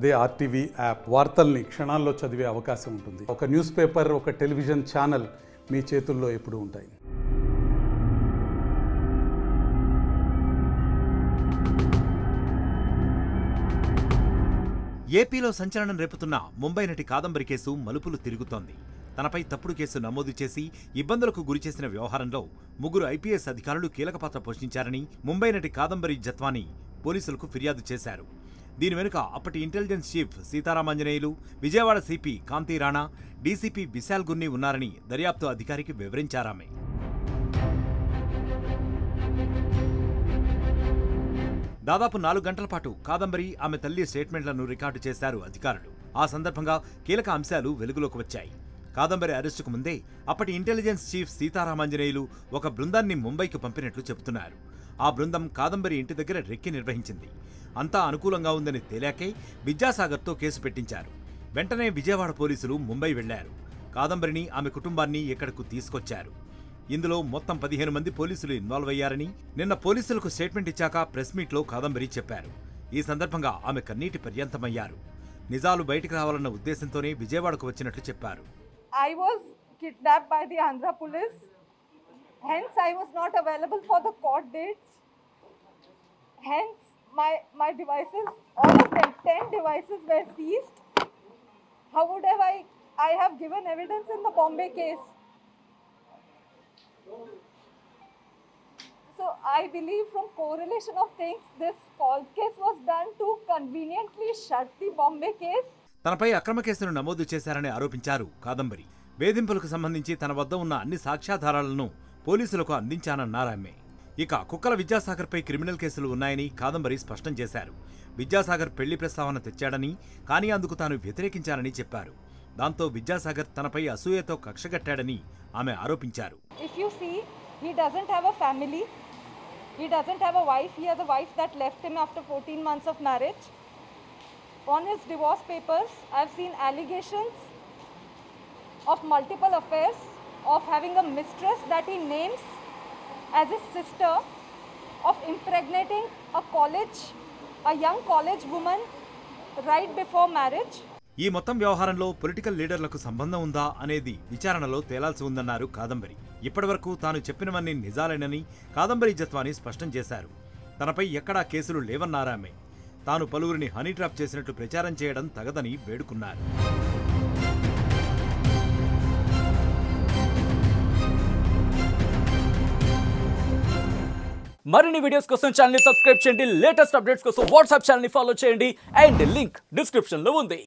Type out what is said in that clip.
అదే RTV app వార్తల్ని క్షణాల్లో చదివే అవకాశం ఉంటుంది. ఒక న్యూస్ పేపర్, ఒక టెలివిజన్ ఛానల్ మీ చేతుల్లో ఎప్పుడూ ఉంటాయి. ఏపీలో సంచలనం రేపుతున్న ముంబై నటి కాదంబరి కేసు మలుపులు తిరుగుతోంది. తనపై తప్పుడు కేసు నమోదు చేసి ఇబ్బందులకు గురిచేసిన వ్యవహారంలో 3 ఐపీఎస్ అధికారులు కీలక పాత్ర పోషించారని ముంబై నటి కాదంబరి జత్వానీ పోలీసులకు ఫిర్యాదు చేశారు. దీని వెనుక అప్పటి intelligence chief Seetharamanjaneyulu, Vijayawada CP Kanthi Rana, DCP Vishal Gunni ఉన్నారని దర్యాప్తు అధికారికి వివరించారామె. దాదాపు 4 గంటల పాటు కాదంబరి, ఆమె తల్లి స్టేట్మెంట్లను రికార్డు చేశారు అధికారులు. ఆ సందర్భంగా కీలక అంశాలు వెలుగులోకి వచ్చాయి. కాదంబరి అరెస్టుకు ముందే అప్పటి ఇంటెలిజెన్స్ చీఫ్ సీతారామాంజనేయులు ఒక బృందాన్ని ముంబైకి పంపినట్లు చెబుతున్నారు. ఆ బృందం కాదంబరి ఇంటి దగ్గర రెక్కి నిర్వహించింది. అంతా అనుకూలంగా ఉందని తేలాకే విద్యాసాగర్తో కేసు పెట్టించారు. వెంటనే విజయవాడ పోలీసులు ముంబై వెళ్లారు. కాదంబరిని, ఆమె కుటుంబాన్ని ఇక్కడకు తీసుకొచ్చారు. ఇందులో మొత్తం 15 మంది పోలీసులు ఇన్వాల్వ్ అయ్యారని నిన్న పోలీసులకు స్టేట్మెంట్ ఇచ్చాక ప్రెస్ మీట్లో కాదంబరి చెప్పారు. ఈ సందర్భంగా ఆమె కన్నీటి పర్యంతమయ్యారు. నిజాలు బయటకు రావాలన్న ఉద్దేశంతోనే విజయవాడకు వచ్చినట్లు చెప్పారు. I was kidnapped by the Andhra police. Hence, I was not available for the court dates. Hence, my devices, all of them, 10 devices were seized. How would I have given evidence in the Bombay case? So, I believe from correlation of things, this false case was done to conveniently shut the Bombay case. తనపై అక్రమ కేసును నమోదు చేశారని ఆరోపించారు కాదంబరి. వేధింపులకు సంబంధించి తన వద్ద ఉన్న అన్ని సాక్ష్యాధారాలను పోలీసులకు అందించానన్నారామె. ఇక కుక్కల విద్యాసాగర్పై క్రిమినల్ కేసులు ఉన్నాయని కాదంబరి స్పష్టం చేశారు. విద్యాసాగర్ పెళ్లి ప్రస్తావన తెచ్చాడని, కానీ అందుకు తాను వ్యతిరేకించానని చెప్పారు. దాంతో విద్యాసాగర్ తనపై అసూయతో కక్షగట్టాడని ఆమె ఆరోపించారు. If you see, he doesn't have a family. He doesn't have a wife. He has a wife that left him after 14 months of marriage. On his divorce papers, I've seen allegations of multiple affairs, of having a mistress that he names as his sister, of impregnating a young college woman right before marriage. ఈ మొత్తం వ్యవహారంలో political లీడర్లకు సంబంధం ఉందా అనేది విచారణలో తేలాల్సి ఉందన్నారు కాదంబరి. ఇప్పటివరకు తాను చెప్పినవన్నీ నిజాలేనని కాదంబరి జత్వానీ స్పష్టం చేశారు. తనపై ఎక్కడా కేసులు లేవన్నారామె. తాను పలువురిని హనీ ట్రాప్ చేసినట్లు ప్రచారం చేయడం తగదని వేడుకున్నారు. మరిన్ని వీడియోస్ కోసం ఛానల్ ని సబ్స్క్రైబ్ చేయండి. లేటెస్ట్ అప్డేట్స్ కోసం వాట్సాప్ ఛానల్ ని ఫాలో చేయండి. అండ్ లింక్ డిస్క్రిప్షన్ లో ఉంది.